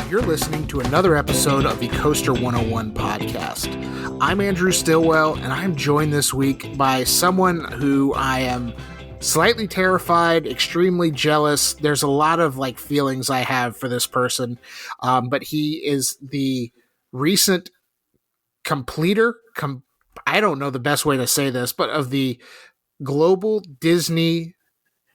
You're listening to another episode of the Coaster101 Podcast. I'm Andrew Stillwell, and I'm joined this week by someone who I am slightly terrified, extremely jealous. There's a lot of feelings I have for this person, but he is the recent completer. I don't know the best way to say this, but of the Global Disney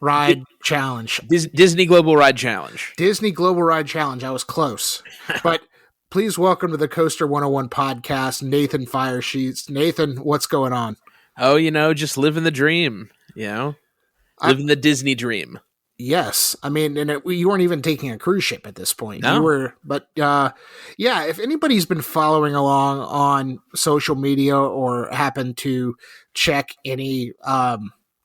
Ride Challenge. Disney Global Ride Challenge. Disney Global Ride Challenge. I was close. But please welcome to the Coaster101 Podcast, Nathan Firesheets. Nathan, what's going on? Oh, just living the dream, living the Disney dream. Yes. I mean, and you weren't even taking a cruise ship at this point. No. You were, but if anybody's been following along on social media or happened to check any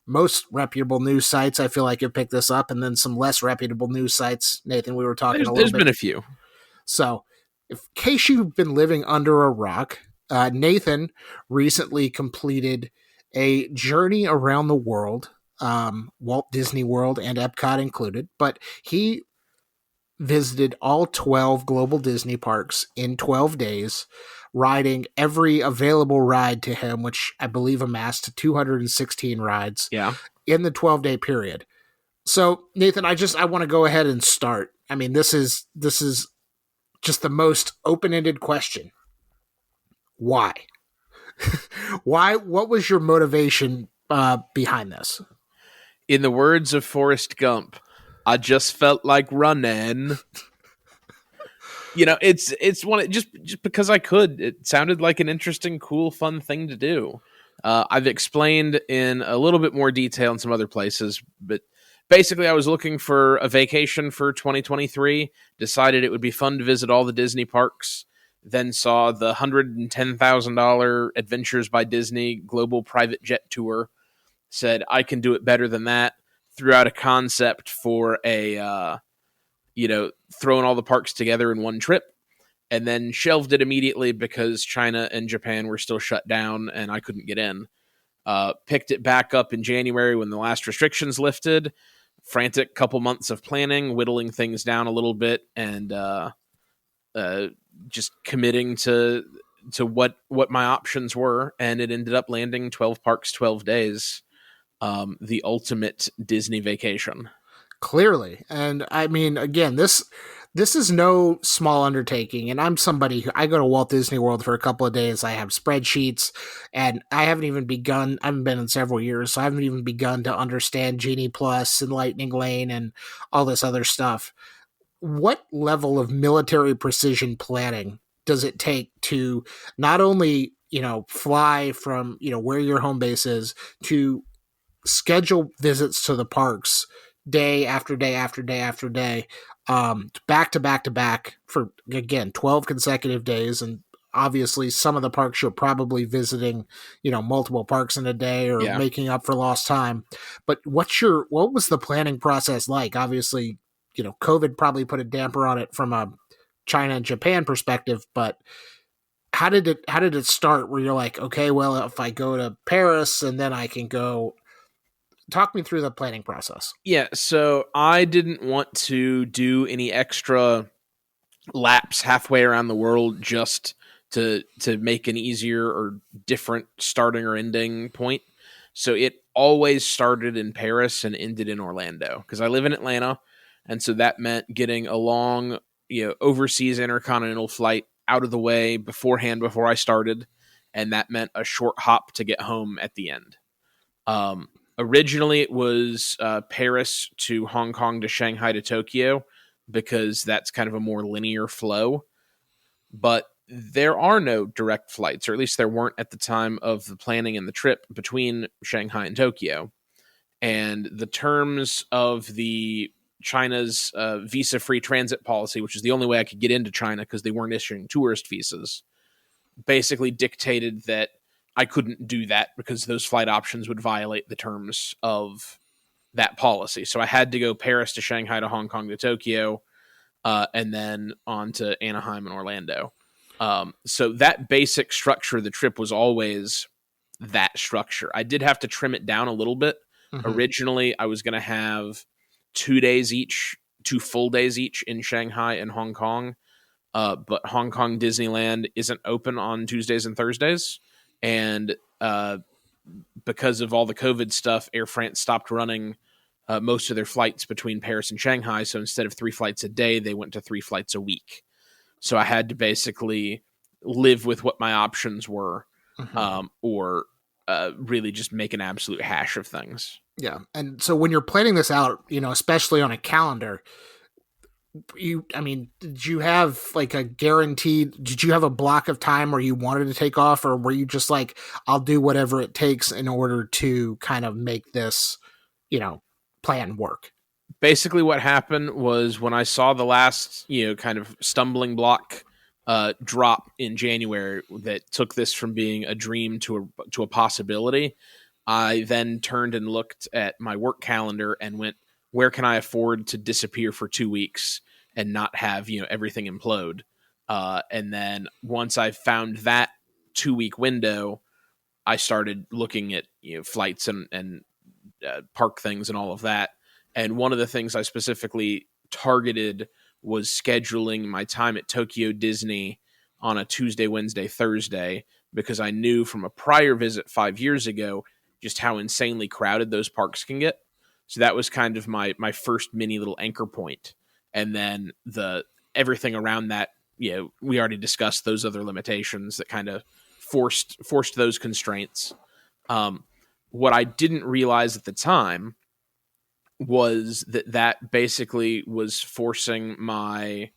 most reputable news sites, I feel like you've picked this up, and then some less reputable news sites. Nathan, we were talking There's been a few. So, in case you've been living under a rock, Nathan recently completed a journey around the world, Walt Disney World and Epcot included, but he visited all 12 global Disney parks in 12 days, riding every available ride to him, which I believe amassed to 216 rides in the 12-day period. So, Nathan, I want to go ahead and start. I mean, this is just the most open-ended question. Why? Why? What was your motivation behind this? In the words of Forrest Gump, I just felt like running. It's one just because I could. It sounded like an interesting, cool, fun thing to do. I've explained in a little bit more detail in some other places, but basically I was looking for a vacation for 2023, decided it would be fun to visit all the Disney parks, then saw the $110,000 Adventures by Disney global private jet tour, said I can do it better than that, threw out a concept for a throwing all the parks together in one trip, and then shelved it immediately because China and Japan were still shut down and I couldn't get in. Picked it back up in January when the last restrictions lifted. Frantic couple months of planning, whittling things down a little bit, and just committing to what my options were, and it ended up landing 12 parks, 12 days. The ultimate Disney vacation. Clearly. And I mean, again, this is no small undertaking. And I'm somebody who I go to Walt Disney World for a couple of days. I have spreadsheets, and I haven't been in several years, so I haven't even begun to understand Genie Plus and Lightning Lane and all this other stuff. What level of military precision planning does it take to not only, fly from, where your home base is, to schedule visits to the parks day after day after day after day, back to back to back for, again, 12 consecutive days. And obviously some of the parks you're probably visiting, multiple parks in a day or making up for lost time. But what was the planning process like? Obviously, COVID probably put a damper on it from a China and Japan perspective, but how did it start where you're like, okay, well, if I go to Paris and then I can go... Talk me through the planning process. Yeah, so I didn't want to do any extra laps halfway around the world just to make an easier or different starting or ending point. So it always started in Paris and ended in Orlando because I live in Atlanta, and so that meant getting a long, overseas intercontinental flight out of the way beforehand before I started, and that meant a short hop to get home at the end. Originally, it was Paris to Hong Kong to Shanghai to Tokyo because that's kind of a more linear flow. But there are no direct flights, or at least there weren't at the time of the planning and the trip between Shanghai and Tokyo. And the terms of the China's visa-free transit policy, which is the only way I could get into China because they weren't issuing tourist visas, basically dictated that I couldn't do that because those flight options would violate the terms of that policy. So I had to go Paris to Shanghai to Hong Kong to Tokyo, and then on to Anaheim and Orlando. So that basic structure of the trip was always that structure. I did have to trim it down a little bit Mm-hmm. Originally, I was going to have 2 full days each in Shanghai and Hong Kong. But Hong Kong Disneyland isn't open on Tuesdays and Thursdays. And because of all the COVID stuff, Air France stopped running most of their flights between Paris and Shanghai. So instead of 3 flights a day, they went to 3 flights a week. So I had to basically live with what my options were, or really just make an absolute hash of things. Yeah. And so when you're planning this out, especially on a calendar, did you have like did you have a block of time where you wanted to take off, or were you just like, I'll do whatever it takes in order to kind of make this, plan work? Basically what happened was when I saw the last, kind of stumbling block drop in January that took this from being a dream to a possibility, I then turned and looked at my work calendar and went, where can I afford to disappear for 2 weeks and not have, everything implode? And then once I found that 2-week window, I started looking at, flights and park things and all of that. And one of the things I specifically targeted was scheduling my time at Tokyo Disney on a Tuesday, Wednesday, Thursday, because I knew from a prior visit 5 years ago just how insanely crowded those parks can get. So that was kind of my first mini little anchor point. And then everything around that, we already discussed those other limitations that kind of forced those constraints. What I didn't realize at the time was that basically was forcing my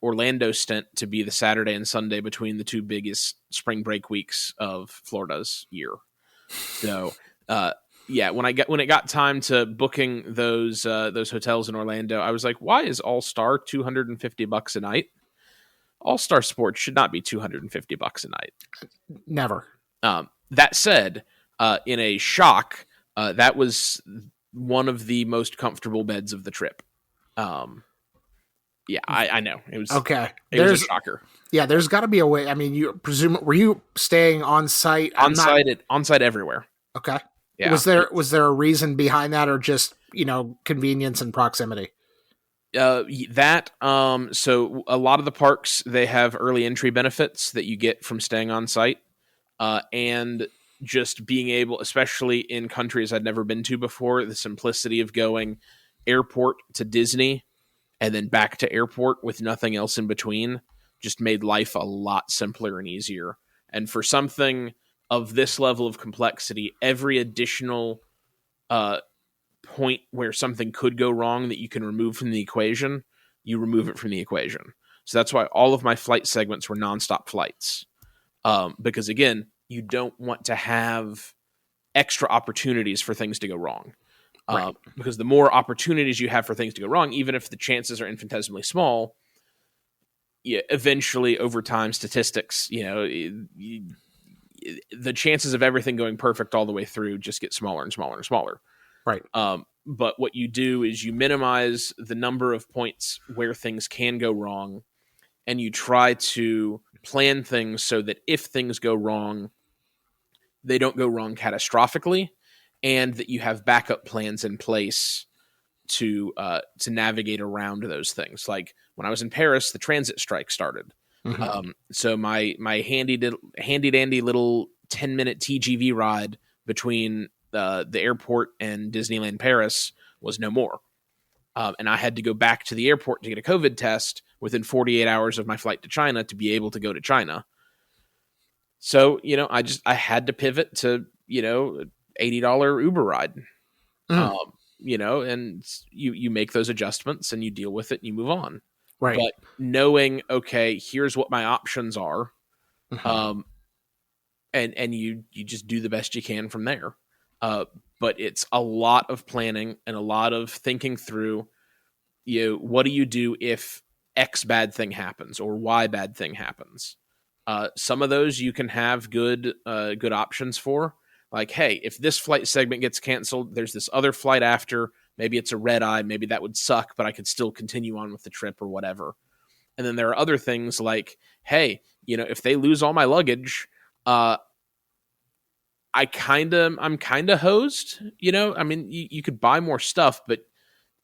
Orlando stint to be the Saturday and Sunday between the 2 biggest spring break weeks of Florida's year. So, when it got time to booking those hotels in Orlando, I was like, why is All Star $250 a night? All Star Sports should not be $250 a night. Never. That said, in a shock, that was one of the most comfortable beds of the trip. I know it was okay. It was a shocker. Yeah, there's got to be a way. I mean, were you staying on site? On site everywhere. Okay. Yeah. Was there a reason behind that, or just convenience and proximity? So a lot of the parks, they have early entry benefits that you get from staying on site, and just being able, especially in countries I'd never been to before, the simplicity of going airport to Disney and then back to airport with nothing else in between just made life a lot simpler and easier. And for something of this level of complexity, every additional point where something could go wrong that you can remove from the equation, you remove it from the equation. So that's why all of my flight segments were nonstop flights. Because again, you don't want to have extra opportunities for things to go wrong. Right. Because the more opportunities you have for things to go wrong, even if the chances are infinitesimally small, eventually over time, statistics, the chances of everything going perfect all the way through just get smaller and smaller and smaller. Right. But what you do is you minimize the number of points where things can go wrong, and you try to plan things so that if things go wrong, they don't go wrong catastrophically, and that you have backup plans in place to navigate around those things. Like when I was in Paris, the transit strike started. Mm-hmm. So my handy dandy little 10-minute TGV ride between the airport and Disneyland Paris was no more. And I had to go back to the airport to get a COVID test within 48 hours of my flight to China to be able to go to China. So, I had to pivot to, $80 Uber ride, and you make those adjustments and you deal with it and you move on. Right. But knowing, okay, here's what my options are. Mm-hmm. And you just do the best you can from there. But it's a lot of planning and a lot of thinking through, what do you do if X bad thing happens or Y bad thing happens? Some of those you can have good options for. Like, hey, if this flight segment gets canceled, there's this other flight after. Maybe it's a red eye. Maybe that would suck, but I could still continue on with the trip or whatever. And then there are other things like, hey, if they lose all my luggage, I'm kind of hosed, I mean, you could buy more stuff, but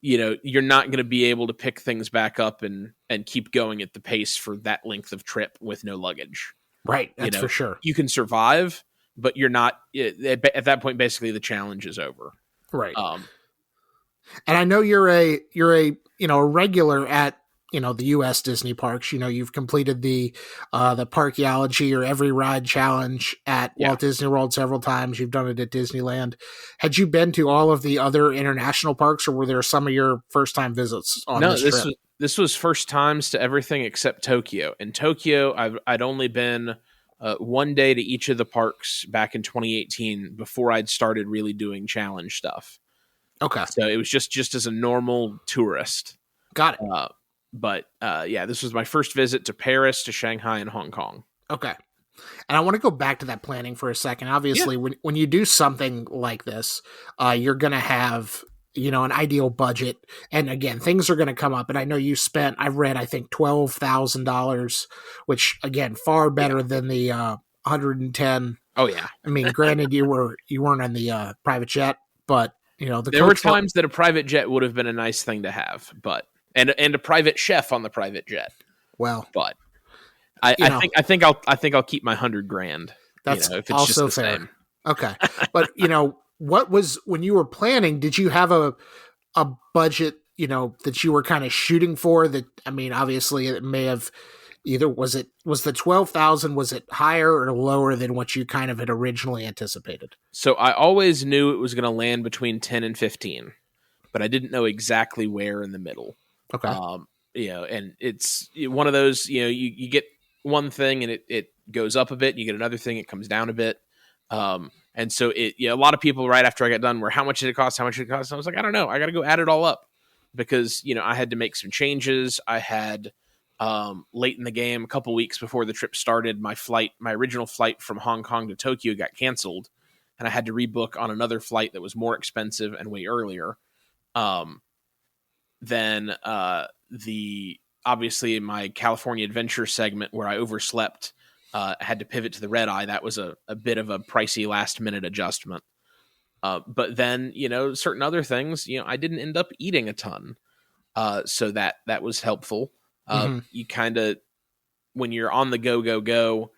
you're not going to be able to pick things back up and keep going at the pace for that length of trip with no luggage. Right. That's for sure. You can survive, but you're not at that point. Basically the challenge is over. Right. And I know you're a a regular at the U.S. Disney parks. You've completed the Parkeology or Every Ride challenge at Walt Disney World several times. You've done it at Disneyland. Had you been to all of the other international parks, or were there some of your first time visits on this trip? This was first times to everything except Tokyo. In Tokyo, I'd only been one day to each of the parks back in 2018 before I'd started really doing challenge stuff. Okay, so it was just as a normal tourist. Got it. But this was my first visit to Paris, to Shanghai, and Hong Kong. Okay. And I want to go back to that planning for a second. Obviously, when you do something like this, you're going to have, an ideal budget. And again, things are going to come up. And I know you spent, I've read, I think $12,000, which again, far better than the 110. Oh yeah. I mean, granted, you weren't on the private jet, but there were times that a private jet would have been a nice thing to have, but. And a private chef on the private jet. Well, but I think I'll keep my $100,000. That's if it's also just the fair. Same. Okay, but what was when you were planning? Did you have a budget that you were kind of shooting for? That I mean, obviously, it may have either was the 12,000, was it higher or lower than what you kind of had originally anticipated? So I always knew it was going to land between 10 and 15, but I didn't know exactly where in the middle. Okay. And it's one of those, you get one thing and it goes up a bit, you get another thing, it comes down a bit. And so a lot of people right after I got done were, how much did it cost? How much did it cost? And I was like, I don't know. I got to go add it all up because, I had to make some changes. I had, late in the game, a couple weeks before the trip started, my original flight from Hong Kong to Tokyo got canceled and I had to rebook on another flight that was more expensive and way earlier. Then obviously my California Adventure segment where I overslept, had to pivot to the red eye. That was a bit of a pricey last minute adjustment. But then, certain other things, I didn't end up eating a ton. So that was helpful. You kind of, when you're on the go,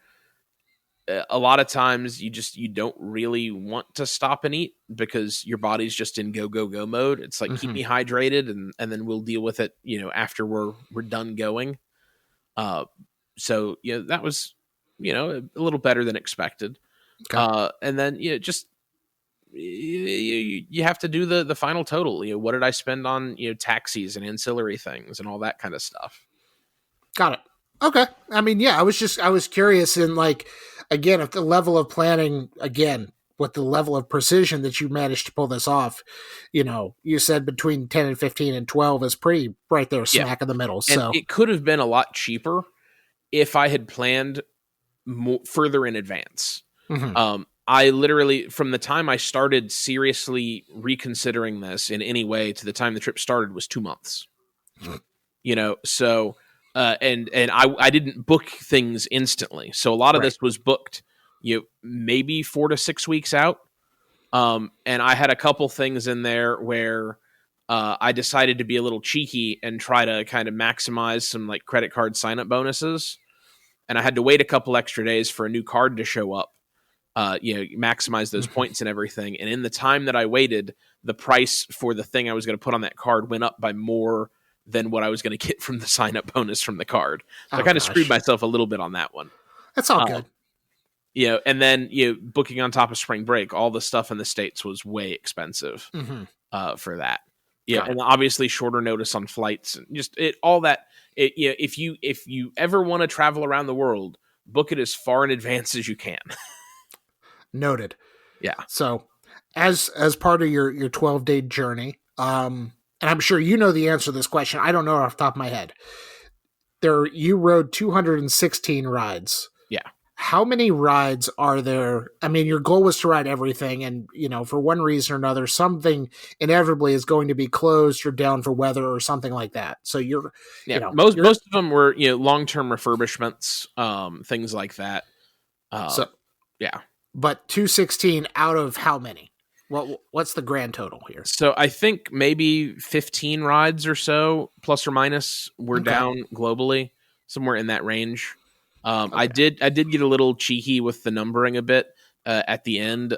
a lot of times you don't really want to stop and eat because your body's just in go mode. It's like, keep me hydrated and then we'll deal with it, after we're done going. So that was, a little better than expected. Okay. And then, just, you have to do the final total. What did I spend on, taxis and ancillary things and all that kind of stuff? Got it. Okay. I mean, yeah, I was curious in again, if the level of planning, again, with the level of precision that you managed to pull this off, you said between 10 and 15 and 12 is pretty right there, smack in the middle. So and it could have been a lot cheaper if I had planned further in advance. I literally, from the time I started seriously reconsidering this in any way to the time the trip started was 2 months. So... and I didn't book things instantly. So a lot of this was booked, maybe 4 to 6 weeks out. And I had a couple things in there where I decided to be a little cheeky and try to kind of maximize some credit card sign-up bonuses. And I had to wait a couple extra days for a new card to show up, maximize those points and everything. And in the time that I waited, the price for the thing I was going to put on that card went up by more than what I was going to get from the sign-up bonus from the card. So I kind of screwed myself a little bit on that one. That's all good. And then, booking on top of spring break, all the stuff in the States was way expensive for that. And obviously shorter notice on flights and just all that. If you ever want to travel around the world, book it as far in advance as you can. Noted. Yeah. So as part of your 12-day journey, and I'm sure you know the answer to this question. I don't know off the top of my head. You rode 216 rides. Yeah. How many rides are there? I mean, your goal was to ride everything, and for one reason or another, something inevitably is going to be closed or down for weather or something like that. So most of them were long-term refurbishments, things like that. Yeah. but 216 out of how many? What's the grand total here? So I think maybe 15 rides or so, plus or minus, were Okay. down globally, somewhere in that range. I Okay. did get a little cheeky with the numbering a bit at the end,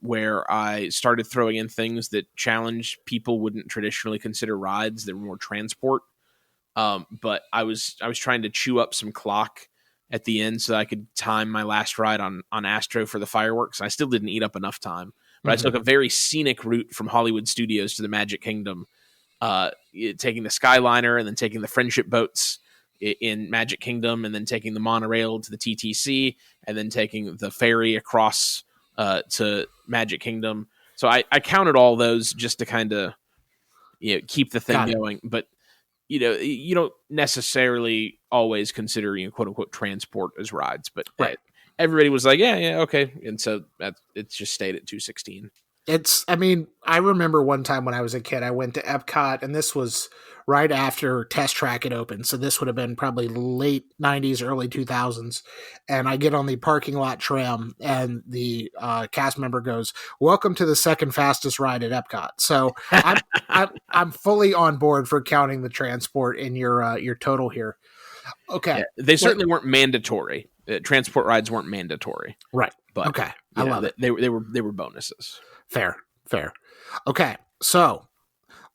where I started throwing in things that challenge people wouldn't traditionally consider rides. They were more transport. But I was trying to chew up some clock at the end so that I could time my last ride on Astro for the fireworks. I still didn't eat up enough time, but I took a very scenic route from Hollywood Studios to the Magic Kingdom, taking the Skyliner and then taking the friendship boats in Magic Kingdom, and then taking the monorail to the TTC, and then taking the ferry across to Magic Kingdom. So I counted all those just to kind of keep the thing going, but you don't necessarily always consider, quote unquote, transport as rides, but Right. Everybody was like, yeah, okay. And so it's just stayed at 216. I remember one time when I was a kid, I went to Epcot, and this was right after Test Track had opened. So this would have been probably late 90s, early 2000s. And I get on the parking lot tram, and the cast member goes, "Welcome to the second fastest ride at Epcot." So I'm fully on board for counting the transport in your total here. Okay. Yeah, they certainly weren't mandatory. Transport rides weren't mandatory. Right. But okay. I love it. They were bonuses. Fair. Okay. So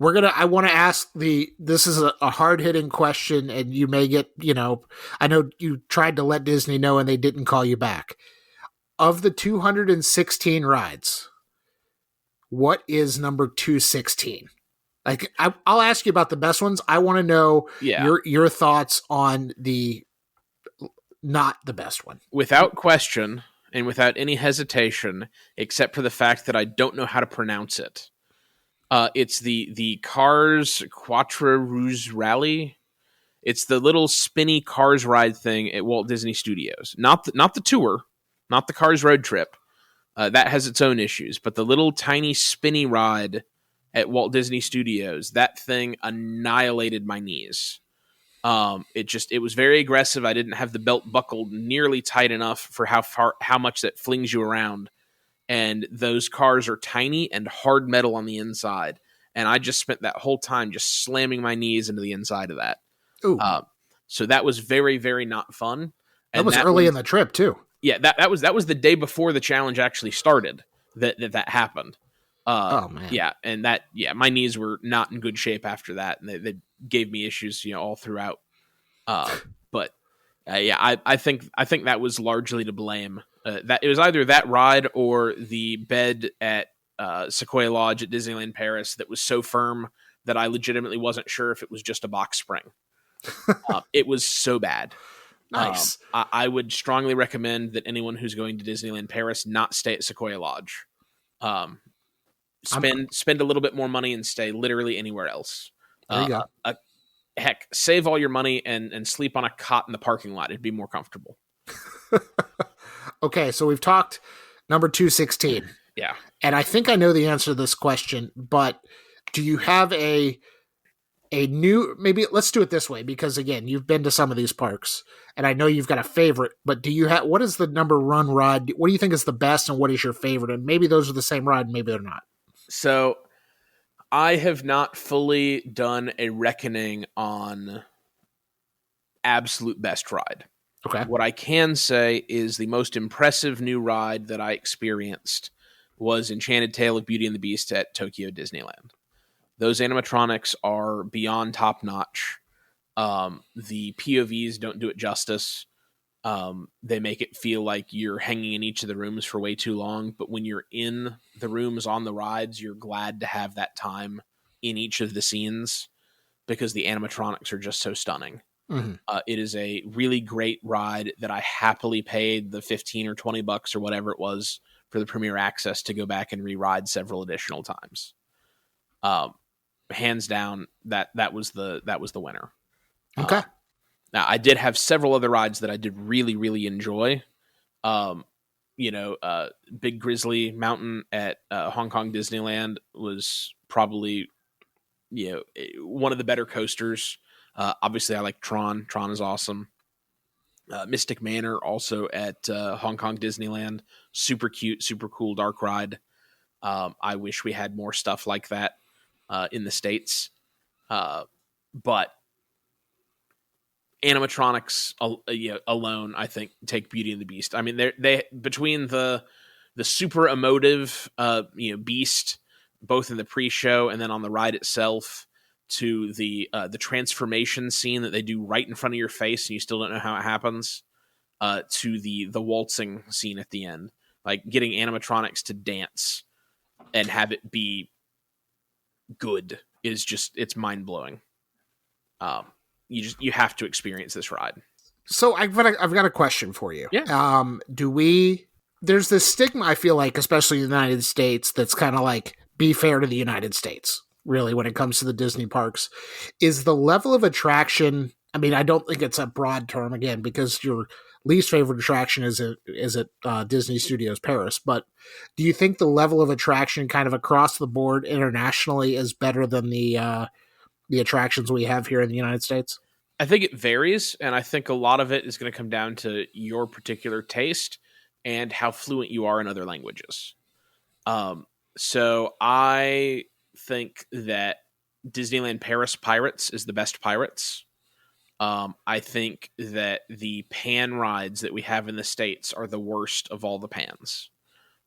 I want to ask this is a hard hitting question, and you may get, I know you tried to let Disney know and they didn't call you back. Of the 216 rides, what is number 216? Like, I'll ask you about the best ones. I want to know your thoughts on the not the best one. Without question and without any hesitation, except for the fact that I don't know how to pronounce it. It's the Cars Quatre Roues Rally. It's the little spinny Cars ride thing at Walt Disney Studios. Not the tour, not the Cars road trip. That has its own issues, but the little tiny spinny ride at Walt Disney Studios, that thing annihilated my knees. It was very aggressive. I didn't have the belt buckled nearly tight enough for how much that flings you around. And those cars are tiny and hard metal on the inside. And I just spent that whole time just slamming my knees into the inside of that. Ooh. So that was very, very not fun. And that was early in the trip too. Yeah, that was the day before the challenge actually started that happened. Oh man. Yeah, and my knees were not in good shape after that, and they gave me issues, all throughout. But I think that was largely to blame. That it was either that ride or the bed at Sequoia Lodge at Disneyland Paris that was so firm that I legitimately wasn't sure if it was just a box spring. It was so bad. Nice. I would strongly recommend that anyone who's going to Disneyland Paris not stay at Sequoia Lodge. Spend a little bit more money and stay literally anywhere else. There you go. Heck, save all your money and sleep on a cot in the parking lot. It'd be more comfortable. Okay, so we've talked number 216. Yeah. And I think I know the answer to this question, but do you have a new, maybe let's do it this way, because again, you've been to some of these parks and I know you've got a favorite, but what is the number one ride? What do you think is the best and what is your favorite? And maybe those are the same ride, maybe they're not. So I have not fully done a reckoning on absolute best ride. Okay. What I can say is the most impressive new ride that I experienced was Enchanted Tale of Beauty and the Beast at Tokyo Disneyland. Those animatronics are beyond top notch. The POVs don't do it justice. They make it feel like you're hanging in each of the rooms for way too long. But when you're in the rooms on the rides, you're glad to have that time in each of the scenes because the animatronics are just so stunning. Mm-hmm. It is a really great ride that I happily paid the $15 or $20 or whatever it was for the premiere access to go back and re-ride several additional times. Hands down, that was the winner. Okay. Now I did have several other rides that I did really, really enjoy. Big Grizzly Mountain at Hong Kong Disneyland was probably, one of the better coasters. Obviously I like Tron. Tron is awesome. Mystic Manor, also at Hong Kong Disneyland. Super cute, super cool dark ride. I wish we had more stuff like that in the States. But animatronics alone, I think, take Beauty and the Beast. I mean, they between the super emotive Beast, both in the pre-show and then on the ride itself, to the transformation scene that they do right in front of your face and you still don't know how it happens, to the waltzing scene at the end, like getting animatronics to dance and have it be good is just, it's mind blowing. You have to experience this ride. So I've got a question for you. Yeah. There's this stigma, I feel like, especially in the United States, that's kind of like, be fair to the United States, really, when it comes to the Disney parks. Is the level of attraction, I mean, I don't think it's a broad term, again, because your least favorite attraction is at Disney Studios Paris, but do you think the level of attraction kind of across the board internationally is better than the attractions we have here in the United States? I think it varies, and I think a lot of it is going to come down to your particular taste and how fluent you are in other languages. So I think that Disneyland Paris Pirates is the best Pirates. I think that the pan rides that we have in the States are the worst of all the pans.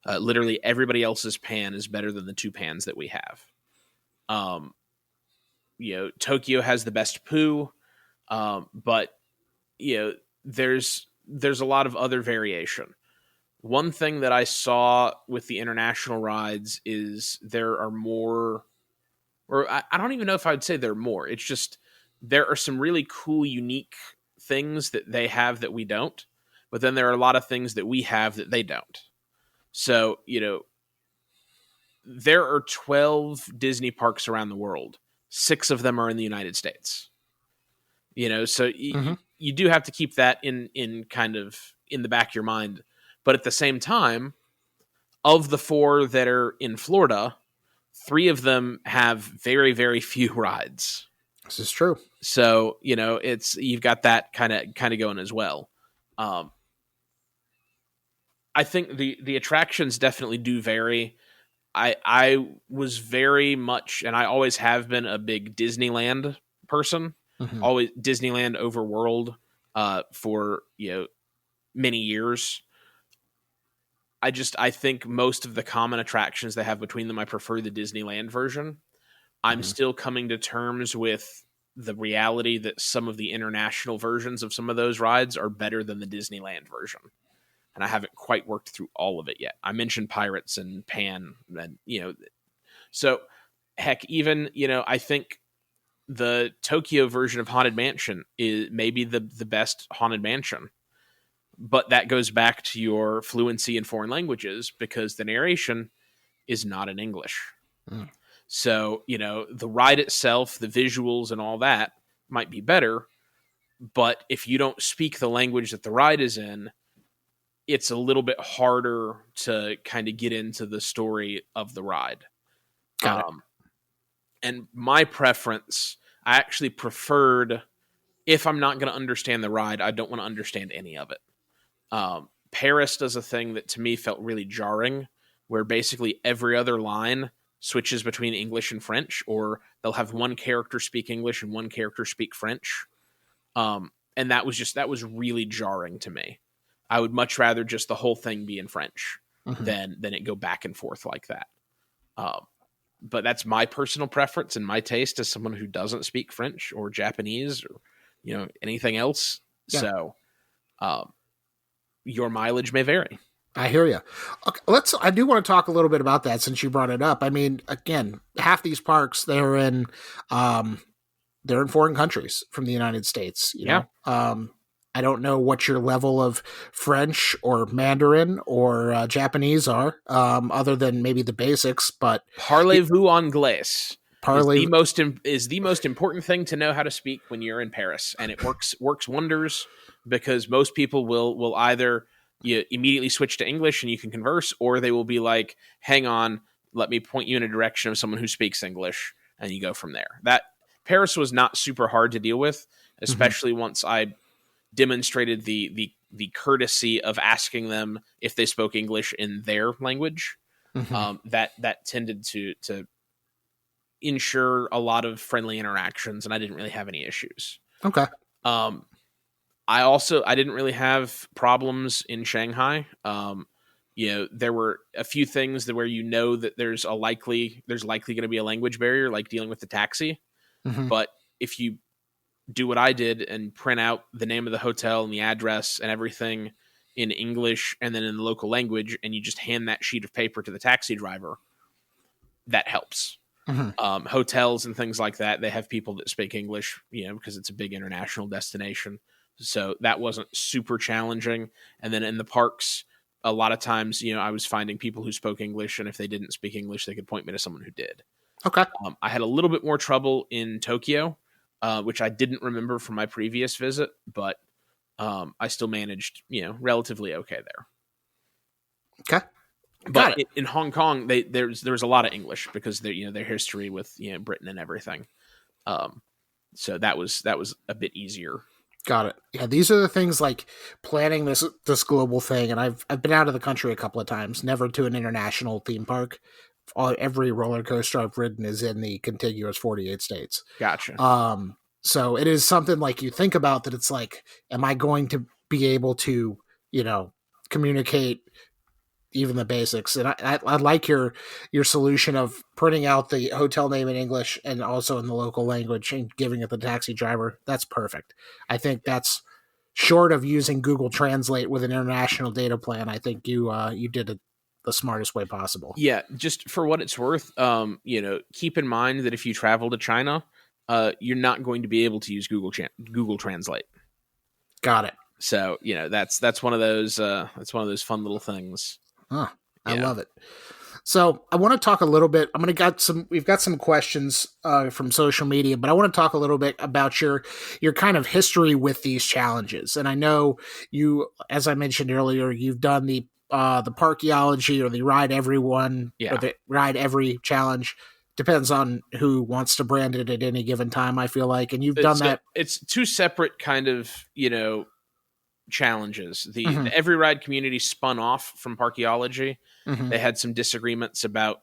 Literally everybody else's pan is better than the two pans that we have. Tokyo has the best poo, but there's a lot of other variation. One thing that I saw with the international rides is there are more, or I don't even know if I would say there are more. It's just there are some really cool, unique things that they have that we don't, but then there are a lot of things that we have that they don't. So, there are 12 Disney parks around the world. 6 of them are in the United States. So you do have to keep that in kind of in the back of your mind. But at the same time, of the 4 that are in Florida, 3 of them have very, very few rides. This is true. So, you've got that kind of going as well. I think the attractions definitely do vary. I was very much, and I always have been, a big Disneyland person. Mm-hmm. Always Disneyland over World for many years. I think most of the common attractions they have between them, I prefer the Disneyland version. I'm still coming to terms with the reality that some of the international versions of some of those rides are better than the Disneyland version. And I haven't quite worked through all of it yet. I mentioned Pirates and Pan, and so heck, even I think the Tokyo version of Haunted Mansion is maybe the best Haunted Mansion. But that goes back to your fluency in foreign languages, because the narration is not in English. So, the ride itself, the visuals and all that might be better. But if you don't speak the language that the ride is in, it's a little bit harder to kind of get into the story of the ride. And my preference, I actually preferred, if I'm not going to understand the ride, I don't want to understand any of it. Paris does a thing that to me felt really jarring, where basically every other line switches between English and French, or they'll have one character speak English and one character speak French. And that was really jarring to me. I would much rather just the whole thing be in French than it go back and forth like that. But that's my personal preference and my taste as someone who doesn't speak French or Japanese or, anything else. Yeah. So, your mileage may vary. I hear you. Okay, I do want to talk a little bit about that since you brought it up. I mean, again, half these parks, they're in foreign countries from the United States. You know? I don't know what your level of French or Mandarin or Japanese are, other than maybe the basics. But parlez-vous anglais is the most important thing to know how to speak when you're in Paris, and it works wonders, because most people will either immediately switch to English and you can converse, or they will be like, "Hang on, let me point you in a direction of someone who speaks English," and you go from there. That Paris was not super hard to deal with, especially once I demonstrated the courtesy of asking them if they spoke English in their language. That tended to ensure a lot of friendly interactions, and I didn't really have any issues. Okay. I didn't really have problems in Shanghai. There were a few things that where that there's likely going to be a language barrier, like dealing with the taxi. But if you do what I did and print out the name of the hotel and the address and everything in English and then in the local language, and you just hand that sheet of paper to the taxi driver, that helps. Hotels and things like that, they have people that speak English, because it's a big international destination. So that wasn't super challenging. And then in the parks, a lot of times, I was finding people who spoke English, and if they didn't speak English, they could point me to someone who did. Okay. I had a little bit more trouble in Tokyo, which I didn't remember from my previous visit, but I still managed, relatively okay there. Okay. But in Hong Kong, there's a lot of English because their history with Britain and everything. So that was a bit easier. Got it. Yeah, these are the things like planning this global thing, and I've been out of the country a couple of times, never to an international theme park. Every roller coaster I've ridden is in the contiguous 48 states. Gotcha. So it is something like you think about that. It's like, am I going to be able to, communicate even the basics? And I like your solution of printing out the hotel name in English and also in the local language and giving it the taxi driver. That's perfect. I think that's short of using Google Translate with an international data plan. I think you did it the smartest way possible. Yeah, just for what it's worth, keep in mind that if you travel to China, you're not going to be able to use Google Translate. Got it. So that's one of those fun little things. Huh. I love it. So I want to talk a little bit. We've got some questions from social media, but I want to talk a little bit about your kind of history with these challenges. And I know you, as I mentioned earlier, you've done the Parkeology or the Ride Everyone or the Ride Every challenge. Depends on who wants to brand it at any given time, I feel like. And you've done that. It's two separate kind of, challenges. The Every Ride community spun off from Parkeology. They had some disagreements about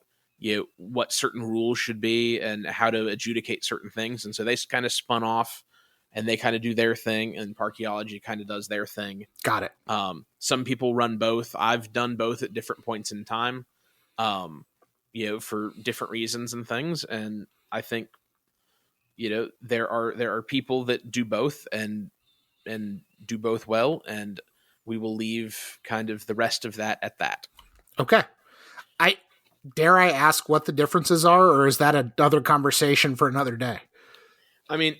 what certain rules should be and how to adjudicate certain things, and so they kind of spun off and they kind of do their thing, and Parkeology kind of does their thing. Got it. Some people run both. I've done both at different points in time, for different reasons and things, and I think there are people that do both and do both well, and we will leave kind of the rest of that at that. Okay. Dare I ask what the differences are, or is that another conversation for another day? I mean,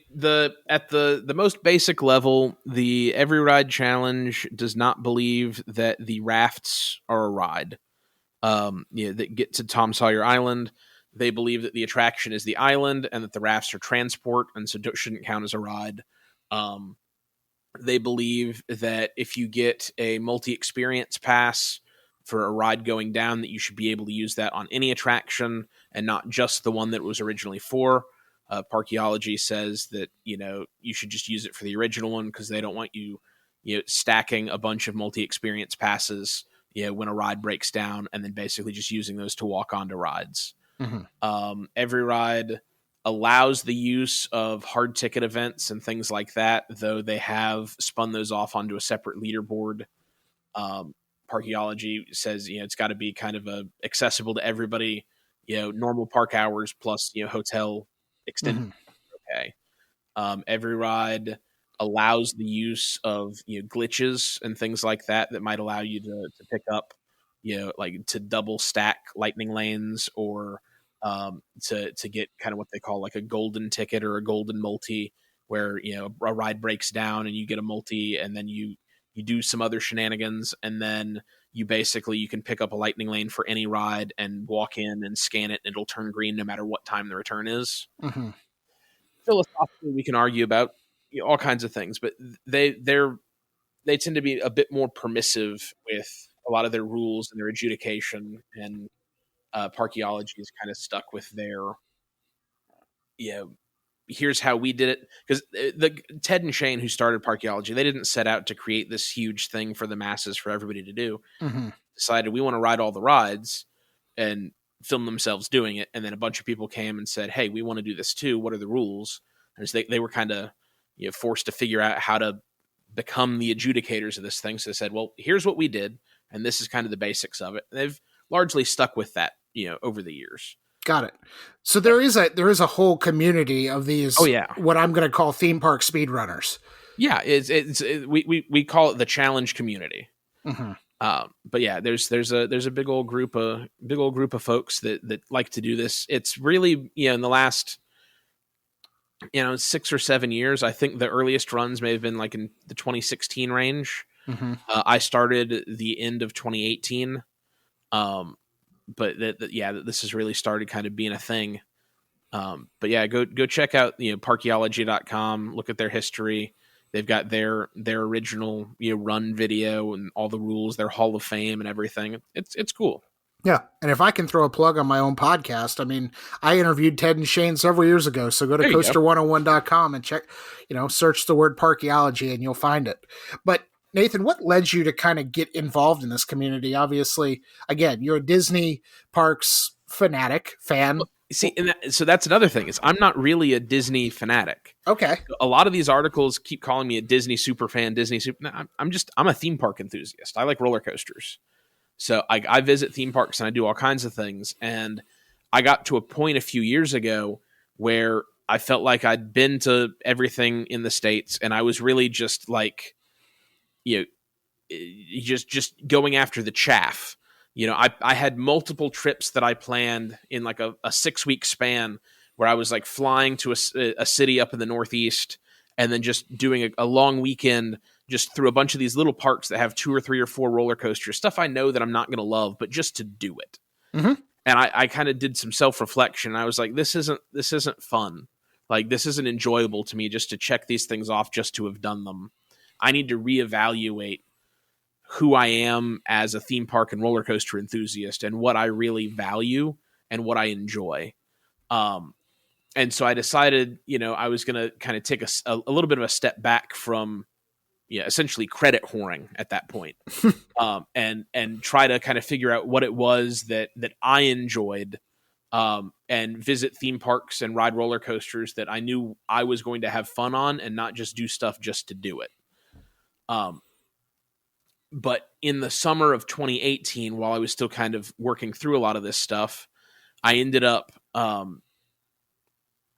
at the most basic level, the Every Ride Challenge does not believe that the rafts are a ride. That get to Tom Sawyer Island. They believe that the attraction is the island and that the rafts are transport, and so shouldn't count as a ride. They believe that if you get a multi-experience pass for a ride going down, that you should be able to use that on any attraction and not just the one that it was originally for. Parkeology says that, you should just use it for the original one because they don't want you stacking a bunch of multi-experience passes, when a ride breaks down and then basically just using those to walk onto rides. Every Ride allows the use of hard ticket events and things like that, though they have spun those off onto a separate leaderboard. Parkeology says, it's got to be kind of accessible to everybody, normal park hours plus, hotel extended. Okay. Every Ride allows the use of, glitches and things like that might allow you to pick up, like to double stack lightning lanes or to get kind of what they call like a golden ticket or a golden multi, where a ride breaks down and you get a multi, and then you do some other shenanigans, and then you can pick up a lightning lane for any ride and walk in and scan it, and it'll turn green no matter what time the return is. Philosophically, we can argue about all kinds of things, but they tend to be a bit more permissive with a lot of their rules and their adjudication, and Parkeology is kind of stuck with their here's how we did it. Because the Ted and Shane, who started Parkeology, they didn't set out to create this huge thing for the masses for everybody to do. Mm-hmm. Decided we want to ride all the rides and film themselves doing it. And then a bunch of people came and said, hey, we want to do this too. What are the rules? And so they were kind of forced to figure out how to become the adjudicators of this thing. So they said, well, here's what we did, and this is kind of the basics of it. And they've largely stuck with that, over the years. Got it. So there is a whole community of these. Oh yeah, what I'm going to call theme park speedrunners. Yeah, we call it the challenge community. Mm-hmm. But yeah, there's a big old group of folks that like to do this. It's really in the last 6 or 7 years. I think the earliest runs may have been like in the 2016 range. Mm-hmm. I started the end of 2018. But this has really started kind of being a thing. But yeah, go check out parkeology.com, look at their history. They've got their original run video and all the rules, their Hall of Fame and everything. It's cool. Yeah, and if I can throw a plug on my own podcast, I mean, I interviewed Ted and Shane several years ago, so go to Coaster101.com and check, search the word Parkeology and you'll find it. But Nathan, what led you to kind of get involved in this community? Obviously, again, you're a Disney parks fan. See, so that's another thing is I'm not really a Disney fanatic. Okay. A lot of these articles keep calling me a Disney super fan, I'm a theme park enthusiast. I like roller coasters. So I visit theme parks and I do all kinds of things. And I got to a point a few years ago where I felt like I'd been to everything in the States and I was really just like, just going after the chaff. I had multiple trips that I planned in like a 6-week span where I was like flying to a city up in the Northeast and then just doing a long weekend just through a bunch of these little parks that have 2 or 3 or 4 roller coasters, stuff I know that I'm not going to love, but just to do it. Mm-hmm. And I kind of did some self-reflection. I was like, this isn't fun. Like, this isn't enjoyable to me just to check these things off just to have done them. I need to reevaluate who I am as a theme park and roller coaster enthusiast and what I really value and what I enjoy. And so I decided, I was going to kind of take a little bit of a step back from, essentially credit whoring at that point, and try to kind of figure out what it was that I enjoyed, and visit theme parks and ride roller coasters that I knew I was going to have fun on and not just do stuff just to do it. But in the summer of 2018, while I was still kind of working through a lot of this stuff, I ended up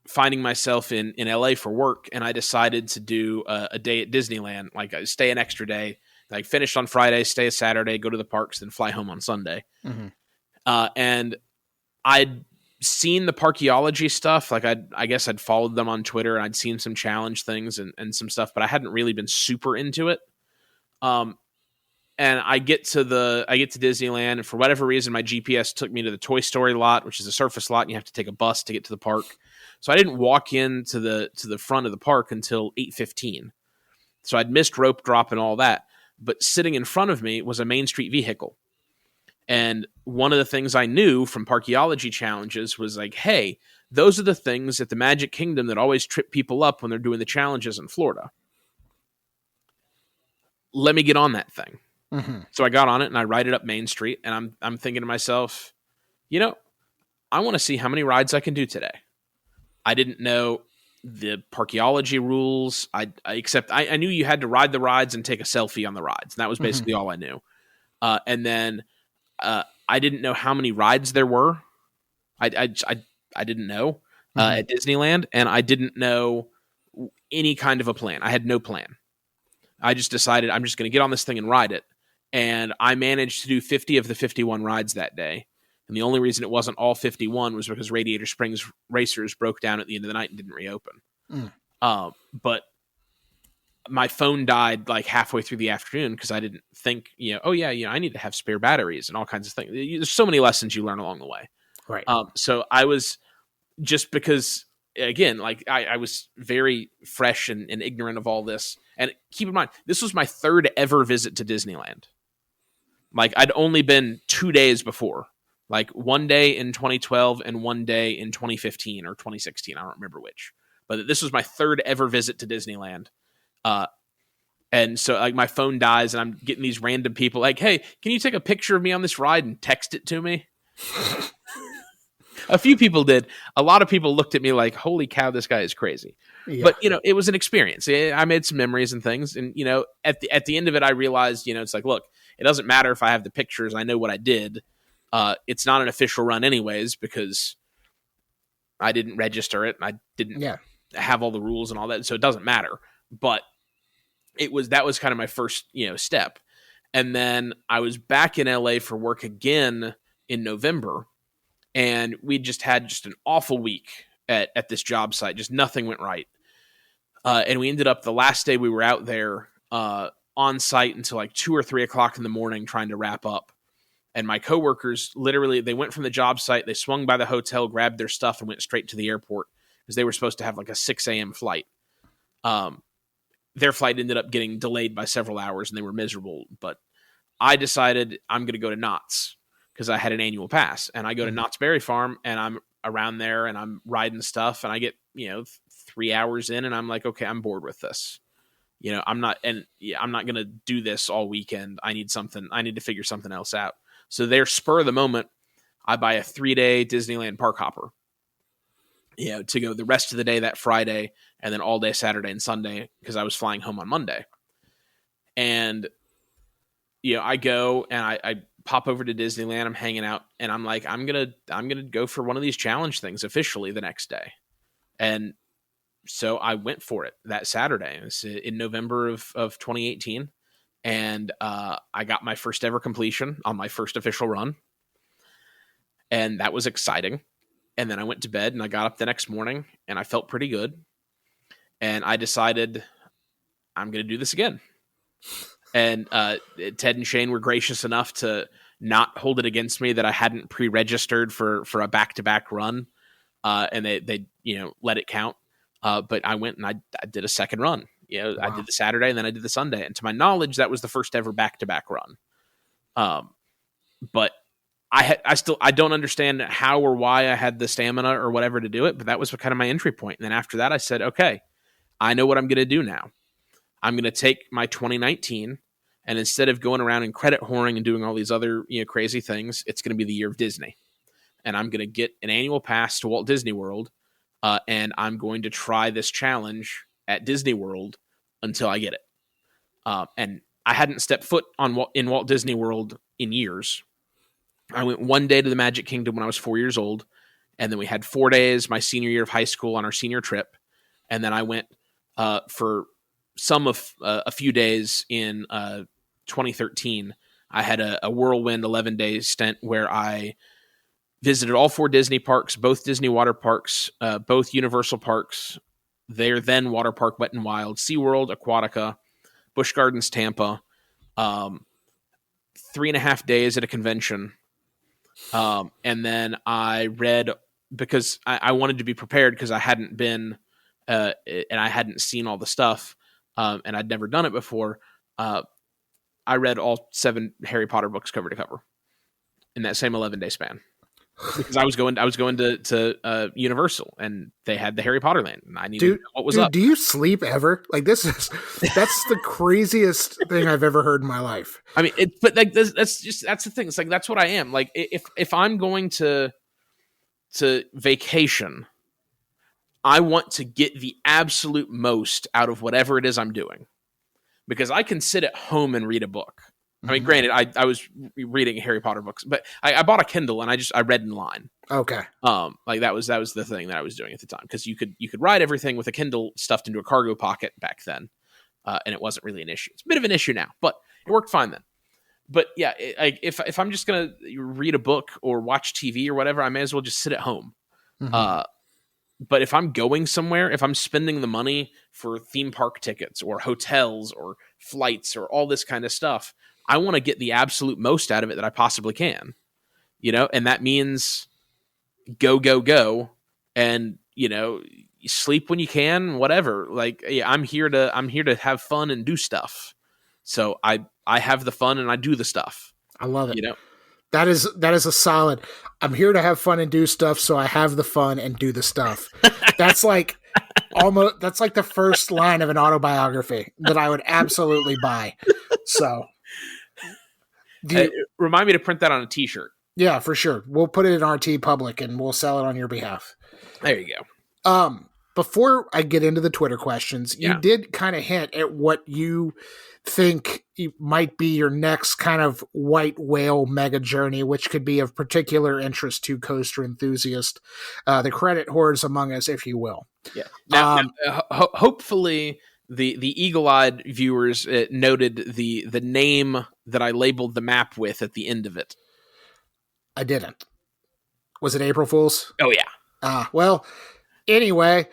finding myself in LA for work, and I decided to do a day at Disneyland, like I stay an extra day, like finish on Friday, stay a Saturday, go to the parks, then fly home on Sunday. Mm-hmm. And I'd seen the Parkeology stuff. Like I guess I'd followed them on Twitter and I'd seen some challenge things and some stuff, but I hadn't really been super into it. And I get to Disneyland, and for whatever reason, my GPS took me to the Toy Story lot, which is a surface lot, and you have to take a bus to get to the park. So I didn't walk into the front of the park until 8:15. So I'd missed rope drop and all that. But sitting in front of me was a Main Street vehicle. And one of the things I knew from Parkeology challenges was like, hey, those are the things at the Magic Kingdom that always trip people up when they're doing the challenges in Florida. Let me get on that thing. Mm-hmm. So I got on it and I ride it up Main Street, and I'm thinking to myself, I want to see how many rides I can do today. I didn't know the Parkeology rules. I knew you had to ride the rides and take a selfie on the rides, and that was basically all I knew. And then I didn't know how many rides there were. I didn't know at Disneyland, and I didn't know any kind of a plan. I had no plan. I just decided I'm just going to get on this thing and ride it. And I managed to do 50 of the 51 rides that day. And the only reason it wasn't all 51 was because Radiator Springs Racers broke down at the end of the night and didn't reopen. But my phone died like halfway through the afternoon because I didn't think, I need to have spare batteries and all kinds of things. There's so many lessons you learn along the way. Right. So I was just because, again, like I was very fresh and ignorant of all this. And keep in mind, this was my third ever visit to Disneyland. Like I'd only been 2 days before, like one day in 2012 and one day in 2015 or 2016. I don't remember which, but this was my third ever visit to Disneyland. And so like my phone dies and I'm getting these random people like, hey, can you take a picture of me on this ride and text it to me? A few people did. A lot of people looked at me like, holy cow, this guy is crazy. Yeah. But, it was an experience. I made some memories and things. And, at the end of it, I realized, it's like, look, it doesn't matter if I have the pictures. I know what I did. It's not an official run anyways, because I didn't register it. I didn't have all the rules and all that. So it doesn't matter. But that was kind of my first, step. And then I was back in LA for work again in November. And we just had an awful week at this job site. Just nothing went right. And we ended up the last day we were out there on site until like 2 or 3 o'clock in the morning trying to wrap up. And my coworkers literally, they went from the job site, they swung by the hotel, grabbed their stuff and went straight to the airport because they were supposed to have like a 6 a.m. flight. Their flight ended up getting delayed by several hours and they were miserable. But I decided I'm going to go to Knott's, because I had an annual pass, and I go to Knott's Berry Farm and I'm around there and I'm riding stuff and I get, 3 hours in and I'm like, okay, I'm bored with this. I'm not going to do this all weekend. I need to figure something else out. So there, spur of the moment, I buy a 3-day Disneyland park hopper, to go the rest of the day that Friday and then all day Saturday and Sunday, because I was flying home on Monday. And, I go and I pop over to Disneyland. I'm hanging out and I'm like, I'm going to go for one of these challenge things officially the next day. And so I went for it that Saturday. It was in November of 2018. And I got my first ever completion on my first official run. And that was exciting. And then I went to bed and I got up the next morning and I felt pretty good. And I decided I'm going to do this again. And Ted and Shane were gracious enough to not hold it against me that I hadn't pre-registered for a back-to-back run. And they let it count. But I went and I did a second run. Wow. I did the Saturday and then I did the Sunday. And to my knowledge, that was the first ever back-to-back run. But I don't understand how or why I had the stamina or whatever to do it, but that was kind of my entry point. And then after that, I said, okay, I know what I'm going to do now. I'm going to take my 2019, and instead of going around and credit whoring and doing all these other crazy things, it's going to be the year of Disney. And I'm going to get an annual pass to Walt Disney World, and I'm going to try this challenge at Disney World until I get it. And I hadn't stepped foot in Walt Disney World in years. I went one day to the Magic Kingdom when I was 4 years old, and then we had 4 days my senior year of high school on our senior trip, and then I went for a few days in 2013. I had a whirlwind 11-day stint where I visited all 4 Disney parks, both Disney water parks, both Universal parks, their then water park Wet and Wild, SeaWorld, Aquatica, Busch Gardens, Tampa, 3.5 days at a convention. And then I read, because I wanted to be prepared because I hadn't been, and I hadn't seen all the stuff, and I'd never done it before. I read all 7 Harry Potter books cover to cover in that same 11-day span. Because I was going to Universal and they had the Harry Potter land and I needed to know what was up. Do you sleep ever? Like that's the craziest thing I've ever heard in my life. I mean, but like that's the thing. It's like, that's what I am. Like if I'm going to vacation, I want to get the absolute most out of whatever it is I'm doing, because I can sit at home and read a book. I mean, granted, I was reading Harry Potter books, but I bought a Kindle and I read in line. Okay. Like that was the thing that I was doing at the time, because you could write everything with a Kindle stuffed into a cargo pocket back then, and it wasn't really an issue. It's a bit of an issue now, but it worked fine then. But yeah, if I'm just gonna read a book or watch TV or whatever, I may as well just sit at home. Mm-hmm. But if I'm going somewhere, if I'm spending the money for theme park tickets or hotels or flights or all this kind of stuff, I want to get the absolute most out of it that I possibly can, and that means go. And, you sleep when you can, whatever. Like, yeah, I'm here to have fun and do stuff. So I have the fun and I do the stuff. I love it. That is a solid, I'm here to have fun and do stuff. So I have the fun and do the stuff. That's like, almost, that's like the first line of an autobiography that I would absolutely buy. So, remind me to print that on a t-shirt. Yeah, for sure. We'll put it in RT Public and we'll sell it on your behalf. There you go. Before I get into the Twitter questions, you did kind of hint at what you think might be your next kind of white whale mega journey, which could be of particular interest to coaster enthusiasts, the credit whores among us, if you will. Yeah. Now, hopefully the eagle-eyed viewers noted the name that I labeled the map with at the end of it. I didn't. Was it April Fool's? Oh yeah. Well, anyway,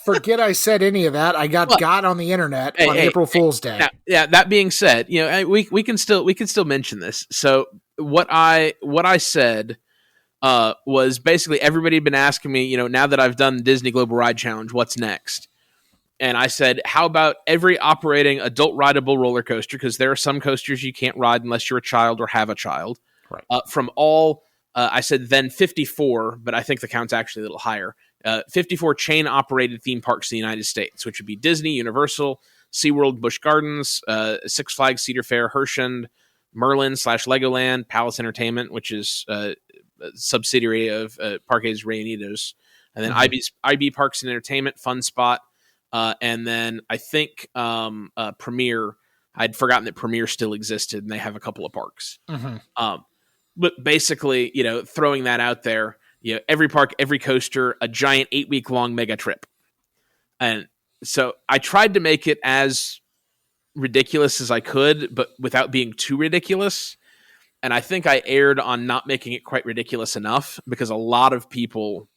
forget I said any of that. I got on the internet on April Fool's Day. Now, yeah. That being said, we can still mention this. So what I said was basically everybody had been asking me, now that I've done the Disney Global Ride Challenge, what's next? And I said, how about every operating adult rideable roller coaster? Because there are some coasters you can't ride unless you're a child or have a child. Right. From all, I said then 54, but I think the count's actually a little higher. 54 chain-operated theme parks in the United States, which would be Disney, Universal, SeaWorld, Busch Gardens, Six Flags, Cedar Fair, Hershend, Merlin/Legoland, Palace Entertainment, which is a subsidiary of Parques Reunidos, and then IB Parks and Entertainment, Fun Spot, and then I think Premier. I'd forgotten that Premier still existed, and they have a couple of parks. But basically, throwing that out there, every park, every coaster, a giant 8-week-long mega trip. And so I tried to make it as ridiculous as I could, but without being too ridiculous. And I think I erred on not making it quite ridiculous enough because a lot of people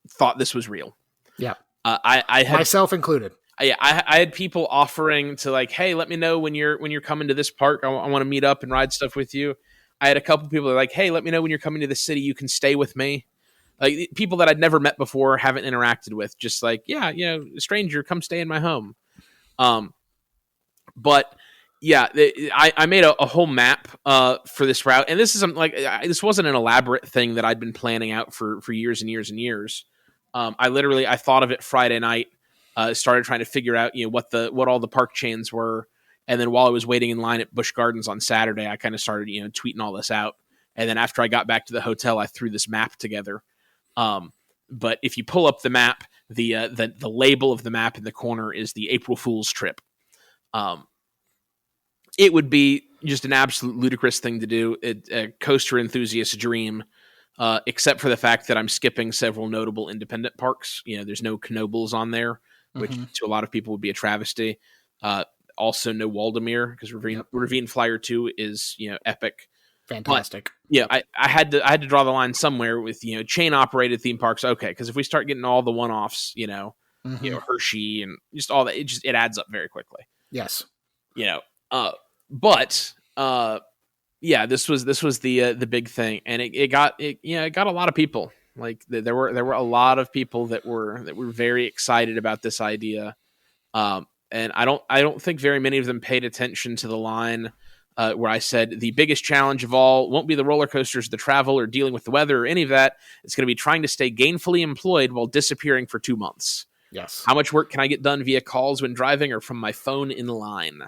thought this was real. Yeah. I had, myself included. I had people offering to hey, let me know when you're coming to this park. I want to meet up and ride stuff with you. I had a couple people that were hey, let me know when you're coming to the city. You can stay with me. People that I'd never met before, haven't interacted with. Just stranger, come stay in my home. But yeah, I made a whole map for this route, and this isn't this wasn't an elaborate thing that I'd been planning out for years and years and years. I thought of it Friday night. Started trying to figure out what all the park chains were. And then while I was waiting in line at Busch Gardens on Saturday, I kind of started, tweeting all this out. And then after I got back to the hotel, I threw this map together. But if you pull up the map, the label of the map in the corner is the April Fool's trip. It would be just an absolute ludicrous thing to do. A coaster enthusiast's dream, except for the fact that I'm skipping several notable independent parks. There's no Knoebels on there, which to a lot of people would be a travesty. Also no Waldemere because Ravine Flyer 2 is epic, fantastic. But, I had to draw the line somewhere with chain operated theme parks. Okay, because if we start getting all the one offs, Hershey and just all that, it adds up very quickly. Yes, but this was the big thing, and it got a lot of people. There were a lot of people that were very excited about this idea. And I don't think very many of them paid attention to the line where I said the biggest challenge of all won't be the roller coasters, the travel, or dealing with the weather, or any of that. It's going to be trying to stay gainfully employed while disappearing for 2 months. Yes. How much work can I get done via calls when driving or from my phone in line?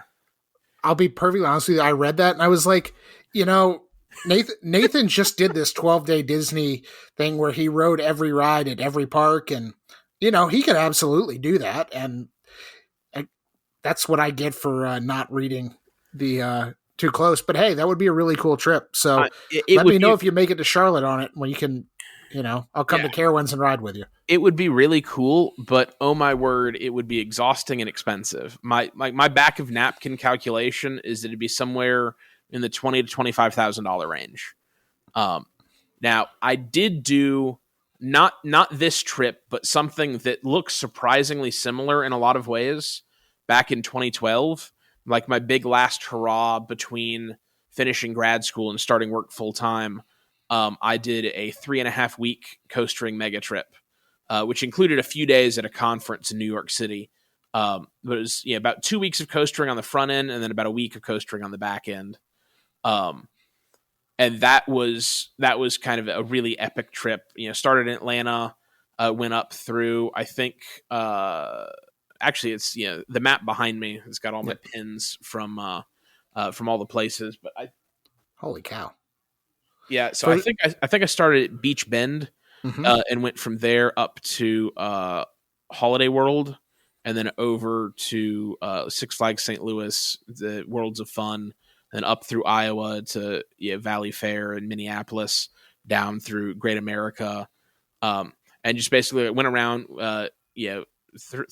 I'll be perfectly honest with you. I read that and I was like, Nathan just did this 12-day Disney thing where he rode every ride at every park, and he could absolutely do that. And that's what I get for not reading the Too Close. But hey, that would be a really cool trip. So let me know if you make it to Charlotte on it when you can, I'll come to Carowinds and ride with you. It would be really cool, but oh my word, it would be exhausting and expensive. My back of napkin calculation is that it'd be somewhere in the $20,000 to $25,000 range. Now I did do not this trip, but something that looks surprisingly similar in a lot of ways. Back in 2012, my big last hurrah between finishing grad school and starting work full time, I did a 3.5-week coastering mega trip, which included a few days at a conference in New York City. But it was about 2 weeks of coastering on the front end and then about a week of coastering on the back end. And that was kind of a really epic trip. Started in Atlanta, went up through, I think, actually it's, the map behind me has got all my pins from all the places, but Holy cow. Yeah, so I think I started at Beach Bend, and went from there up to Holiday World, and then over to Six Flags St. Louis, the Worlds of Fun, then up through Iowa to Valley Fair and Minneapolis, down through Great America, and just basically went around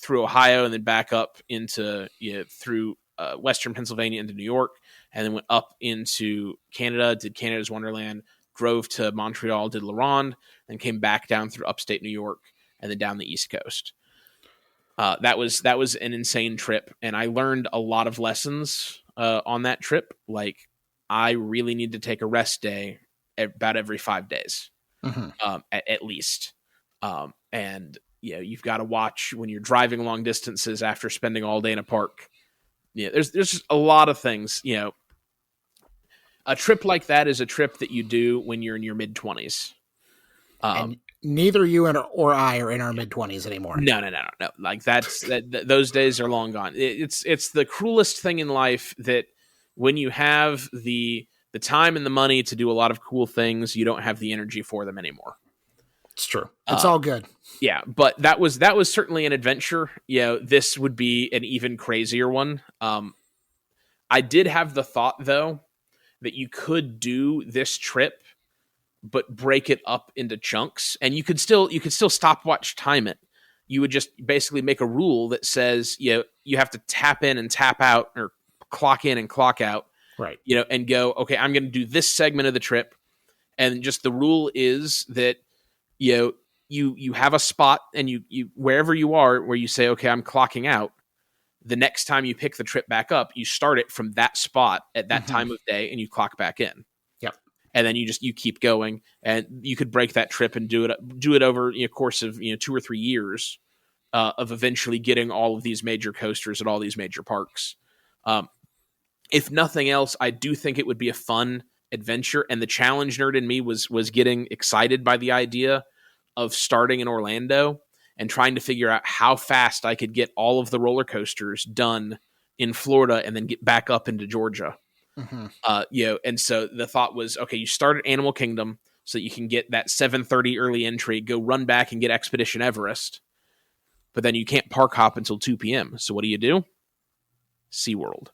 through Ohio and then back up into through Western Pennsylvania into New York, and then went up into Canada, did Canada's Wonderland, drove to Montreal, did La Ronde, and came back down through upstate New York, and then down the East Coast. That was an insane trip, and I learned a lot of lessons on that trip. Like, I really need to take a rest day about every 5 days, at least. And you've got to watch when you're driving long distances after spending all day in a park. There's just a lot of things. A trip like that is a trip that you do when you're in your mid-20s. And neither you or I are in our mid-20s anymore. No. Like, those days are long gone. It's the cruelest thing in life that when you have the time and the money to do a lot of cool things, you don't have the energy for them anymore. It's true. It's all good. Yeah, but that was certainly an adventure. This would be an even crazier one. I did have the thought, though, that you could do this trip, but break it up into chunks, and you could still stopwatch time it. You would just basically make a rule that says you have to tap in and tap out, or clock in and clock out, right? And go, okay, I'm going to do this segment of the trip, and just the rule is that you have a spot, and you wherever you are where you say, okay, I'm clocking out. The next time you pick the trip back up, you start it from that spot at that time of day, and you clock back in. Yep. And then you keep going, and you could break that trip and do it over a course of 2 or 3 years of eventually getting all of these major coasters at all these major parks. If nothing else, I do think it would be a fun adventure, and the challenge nerd in me was getting excited by the idea of starting in Orlando and trying to figure out how fast I could get all of the roller coasters done in Florida and then get back up into Georgia. And so the thought was, okay, you start at Animal Kingdom so that you can get that 7:30 early entry, go run back and get Expedition Everest. But then you can't park hop until 2 p.m. So what do? SeaWorld.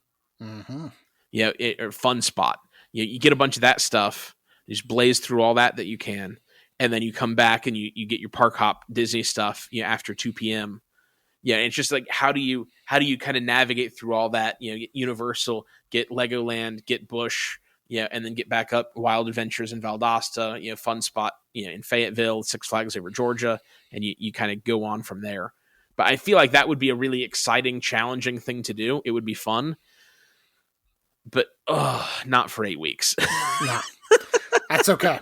Fun spot. You get a bunch of that stuff, you just blaze through all that you can. And then you come back and you get your park hop Disney stuff after 2 p.m. And it's just like, how do you kind of navigate through all that? Get Universal, get Legoland, get Busch, and then get back up Wild Adventures in Valdosta, fun spot, in Fayetteville, Six Flags Over Georgia, and you kind of go on from there. But I feel like that would be a really exciting, challenging thing to do. It would be fun, but not for 8 weeks. No, that's okay.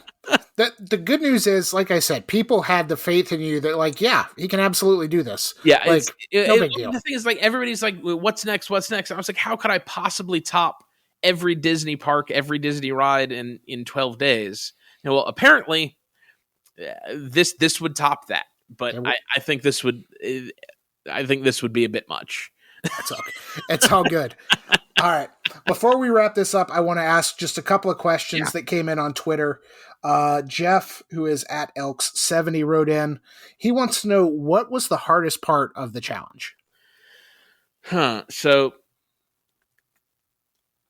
The good news is, like I said, people had the faith in you that, like, yeah, he can absolutely do this. Yeah, no big deal. The thing is, like, everybody's like, well, what's next? What's next? And I was like, how could I possibly top every Disney park, every Disney ride in 12 days? And well, apparently, this would top that. But yeah, I think this would be a bit much. It's okay. It's all good. All right. Before we wrap this up, I want to ask just a couple of questions that came in on Twitter. Jeff, who is at Elks70, wrote in. He wants to know, what was the hardest part of the challenge? So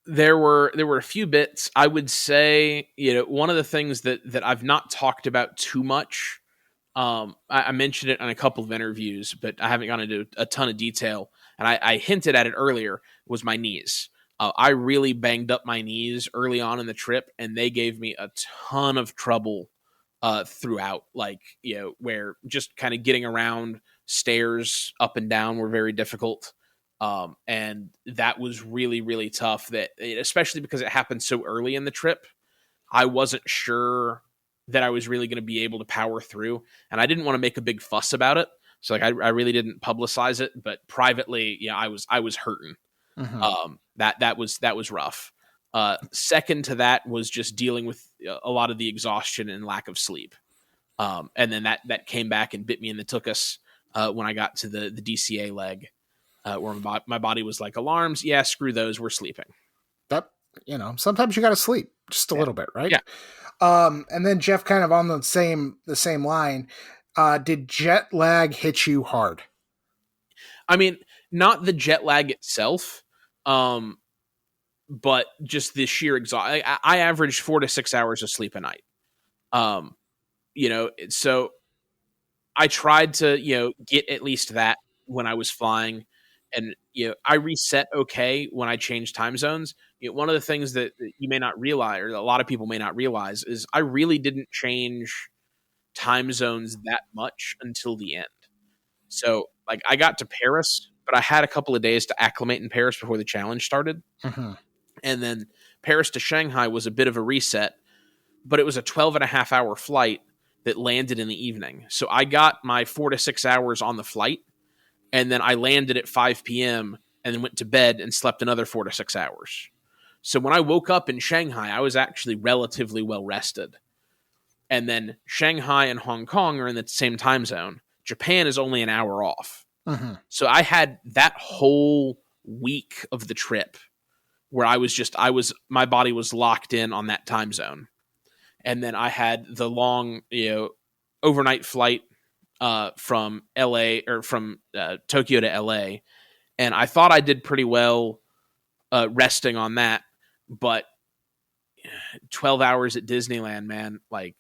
there were a few bits. I would say, one of the things that I've not talked about too much. I mentioned it on a couple of interviews, but I haven't gone into a ton of detail. And I hinted at it earlier, was my knees. I really banged up my knees early on in the trip, and they gave me a ton of trouble throughout. Like, where just kind of getting around stairs up and down were very difficult. And that was really, really tough, especially because it happened so early in the trip. I wasn't sure that I was really going to be able to power through, and I didn't want to make a big fuss about it. So like, I really didn't publicize it, but privately, I was hurting. That was rough. Second to that was just dealing with a lot of the exhaustion and lack of sleep. And then that came back and bit me in the tuchus when I got to the DCA leg, where my body was like, alarms, yeah, screw those, we're sleeping. That, sometimes you got to sleep just a little bit, right? Yeah. And then Jeff, kind of on the same line, did jet lag hit you hard? I mean, not the jet lag itself, but just the sheer exhaustion. I averaged 4 to 6 hours of sleep a night. So I tried to, get at least that when I was flying. And, I reset okay when I changed time zones. One of the things that you may not realize, or a lot of people may not realize, is I really didn't change time zones that much until the end. So, like, I got to Paris, but I had a couple of days to acclimate in Paris before the challenge started. Mm-hmm. And then Paris to Shanghai was a bit of a reset, but it was a 12.5 hour flight that landed in the evening. So I got my 4 to 6 hours on the flight, and then I landed at 5 p.m. and then went to bed and slept another 4 to 6 hours. So when I woke up in Shanghai, I was actually relatively well rested. And then Shanghai and Hong Kong are in the same time zone. Japan is only an hour off. Mm-hmm. So I had that whole week of the trip where my body was locked in on that time zone. And then I had the long, overnight flight from LA, or from Tokyo to LA. And I thought I did pretty well resting on that, but 12 hours at Disneyland, man, like,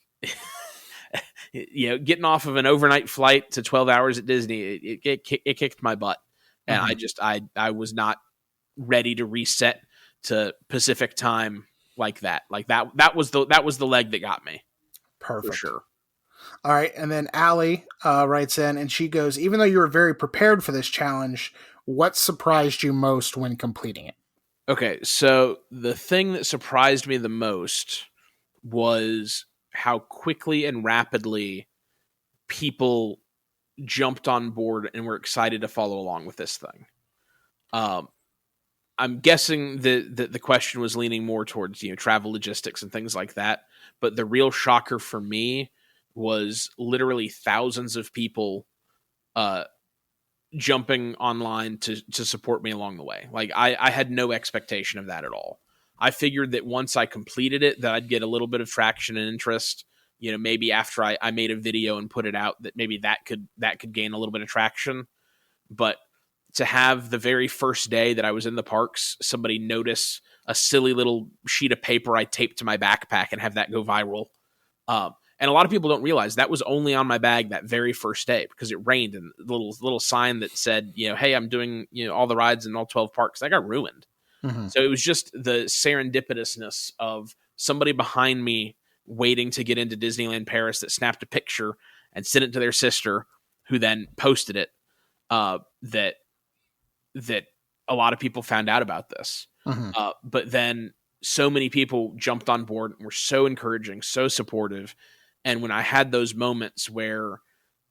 getting off of an overnight flight to 12 hours at Disney, it kicked my butt. And mm-hmm. I was not ready to reset to Pacific time like that. Like that was the leg that got me. Perfect. For sure. All right. And then Allie writes in, and she goes, even though you were very prepared for this challenge, what surprised you most when completing it? Okay. So the thing that surprised me the most was how quickly and rapidly people jumped on board and were excited to follow along with this thing. I'm guessing that the question was leaning more towards, travel logistics and things like that. But the real shocker for me was literally thousands of people jumping online to support me along the way. Like I had no expectation of that at all. I figured that once I completed it, that I'd get a little bit of traction and interest. Maybe after I made a video and put it out, that maybe that could gain a little bit of traction. But to have the very first day that I was in the parks, somebody notice a silly little sheet of paper I taped to my backpack and have that go viral. And a lot of people don't realize that was only on my bag that very first day because it rained, and the little sign that said, hey, I'm doing, all the rides in all 12 parks, that got ruined. Mm-hmm. So it was just the serendipitousness of somebody behind me waiting to get into Disneyland Paris that snapped a picture and sent it to their sister, who then posted it, that a lot of people found out about this. Mm-hmm. But then so many people jumped on board and were so encouraging, so supportive. And when I had those moments where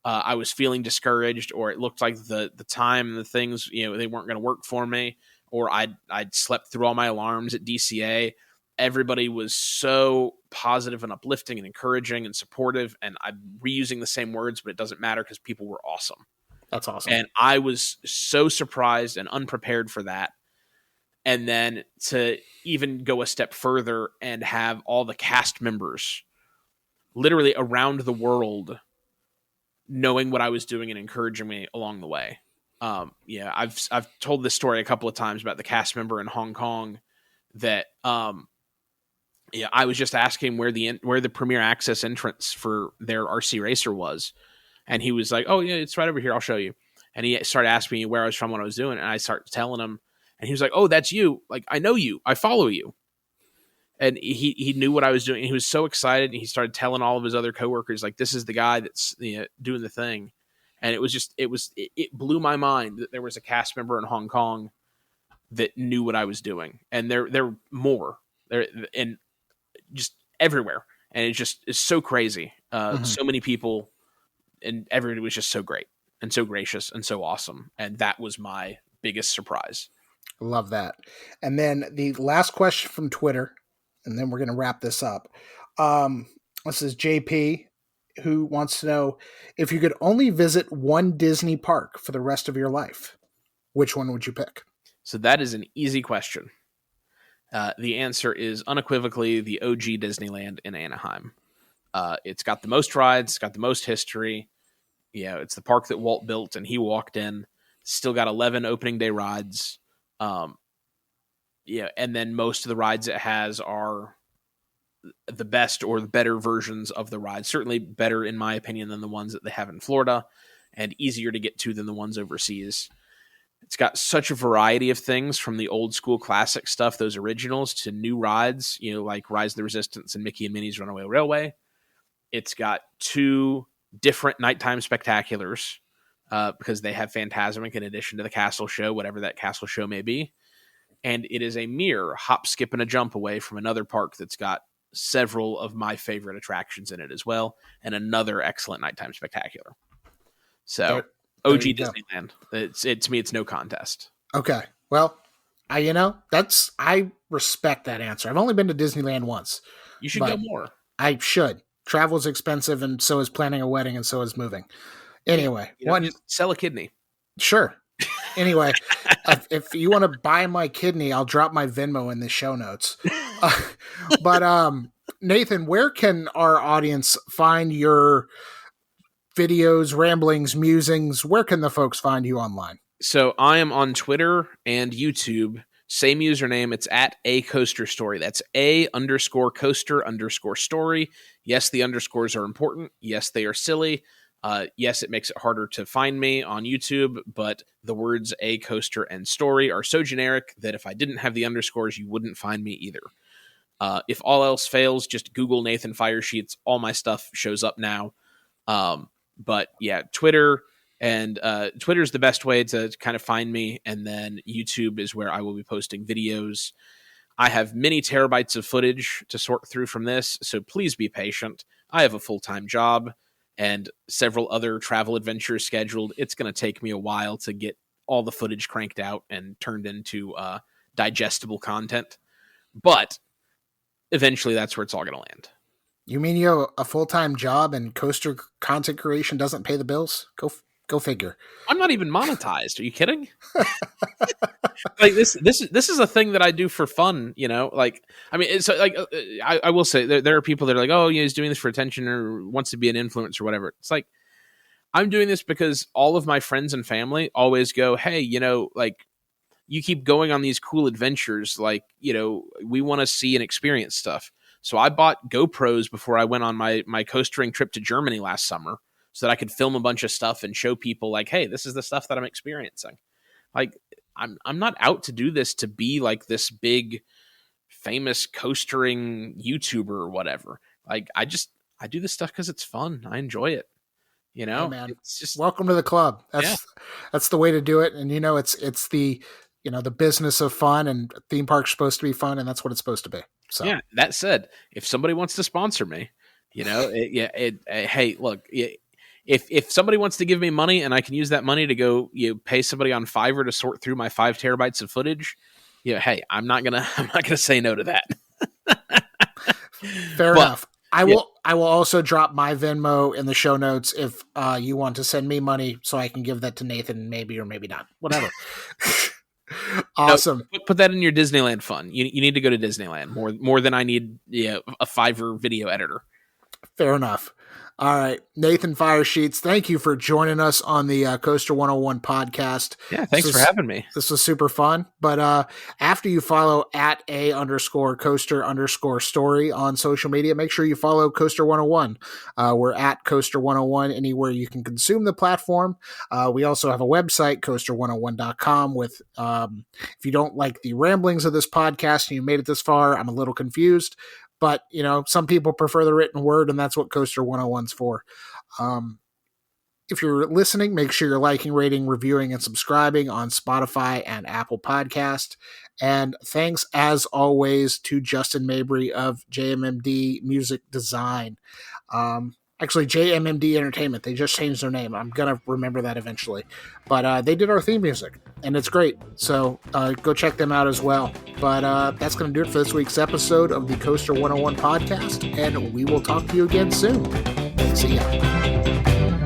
I was feeling discouraged, or it looked like the time and the things, they weren't going to work for me, or I'd slept through all my alarms at DCA, everybody was so positive and uplifting and encouraging and supportive. And I'm reusing the same words, but it doesn't matter because people were awesome. That's awesome. And I was so surprised and unprepared for that. And then to even go a step further and have all the cast members literally around the world knowing what I was doing and encouraging me along the way. I've told this story a couple of times about the cast member in Hong Kong that I was just asking where the Premier Access entrance for their RC Racer was. And he was like, oh, yeah, it's right over here. I'll show you. And he started asking me where I was from, what I was doing. And I started telling him. And he was like, oh, that's you. Like, I know you. I follow you. And he knew what I was doing. And he was so excited. And he started telling all of his other coworkers, like, this is the guy that's doing the thing. And it blew my mind that there was a cast member in Hong Kong that knew what I was doing. And they're more. They're and just everywhere. And it's so crazy. So many people. And everybody was just so great and so gracious and so awesome. And that was my biggest surprise. Love that. And then the last question from Twitter, and then we're going to wrap this up. This is JP. who wants to know, if you could only visit one Disney park for the rest of your life, which one would you pick? So that is an easy question. The answer is unequivocally the OG Disneyland in Anaheim. It's got the most rides, it's got the most history. Yeah, it's the park that Walt built and he walked in. Still got 11 opening day rides. And then most of the rides it has are the best or the better versions of the rides. Certainly better, in my opinion, than the ones that they have in Florida, and easier to get to than the ones overseas. It's got such a variety of things, from the old school classic stuff, those originals, to new rides, like Rise of the Resistance and Mickey and Minnie's Runaway Railway. It's got 2 different nighttime spectaculars because they have Phantasmic in addition to the castle show, whatever that castle show may be. And it is a mere hop, skip, and a jump away from another park that's got several of my favorite attractions in it as well, and another excellent nighttime spectacular. So OG Disneyland. To me, it's no contest. Okay. Well, I respect that answer. I've only been to Disneyland once. You should go more. I should. Travel's expensive, and so is planning a wedding, and so is moving. Anyway, just sell a kidney. Sure. Anyway, if you want to buy my kidney, I'll drop my Venmo in the show notes. But Nathan, where can our audience find your videos, ramblings, musings? Where can the folks find you online? So I am on Twitter and YouTube. Same username. It's at A Coaster Story. That's A_coaster_story. Yes, the underscores are important. Yes, they are silly. Yes, it makes it harder to find me on YouTube, but the words A Coaster and Story are so generic that if I didn't have the underscores, you wouldn't find me either. If all else fails, just Google Nathan Firesheets. All my stuff shows up now. But yeah, Twitter and Twitter's the best way to kind of find me. And then YouTube is where I will be posting videos. I have many terabytes of footage to sort through from this, so please be patient. I have a full-time job and several other travel adventures scheduled. It's going to take me a while to get all the footage cranked out and turned into digestible content. But eventually that's where it's all going to land. You mean you have a full-time job and coaster content creation doesn't pay the bills? Go figure. I'm not even monetized. Are you kidding? Like this is a thing that I do for fun, like, I mean, it's like, I will say there are people that are like, oh, he's doing this for attention or wants to be an influencer or whatever. It's like, I'm doing this because all of my friends and family always go, hey, like, you keep going on these cool adventures. Like, we want to see and experience stuff. So I bought GoPros before I went on my coastering trip to Germany last summer, so that I could film a bunch of stuff and show people, like, hey, this is the stuff that I'm experiencing. Like, I'm not out to do this to be like this big famous coastering YouTuber or whatever. Like, I do this stuff because it's fun. I enjoy it. Hey, man, it's just, welcome to the club. That's the way to do it. And it's the the business of fun, and theme park's supposed to be fun, and that's what it's supposed to be. So yeah. That said, if somebody wants to sponsor me, hey, look. If somebody wants to give me money and I can use that money to go pay somebody on Fiverr to sort through my 5 terabytes of footage, hey, I'm not gonna say no to that. Fair enough. I will also drop my Venmo in the show notes if you want to send me money so I can give that to Nathan, maybe or maybe not. Whatever. Awesome. No, put that in your Disneyland fund. You need to go to Disneyland more than I need a Fiverr video editor. Fair enough. All right, Nathan Firesheets, thank you for joining us on the Coaster101 podcast. Yeah, thanks for having me. This was super fun. But after you follow at A_coaster_story on social media, make sure you follow Coaster101. We're at Coaster101 anywhere you can consume the platform. We also have a website, Coaster101.com, with if you don't like the ramblings of this podcast and you made it this far, I'm a little confused. But, some people prefer the written word, and that's what Coaster 101's for. If you're listening, make sure you're liking, rating, reviewing, and subscribing on Spotify and Apple Podcast. And thanks, as always, to Justin Mabry of JMMD Music Design. Actually, JMMD Entertainment. They just changed their name. I'm going to remember that eventually. But they did our theme music, and it's great. So go check them out as well. But that's going to do it for this week's episode of the Coaster 101 podcast, and we will talk to you again soon. See ya.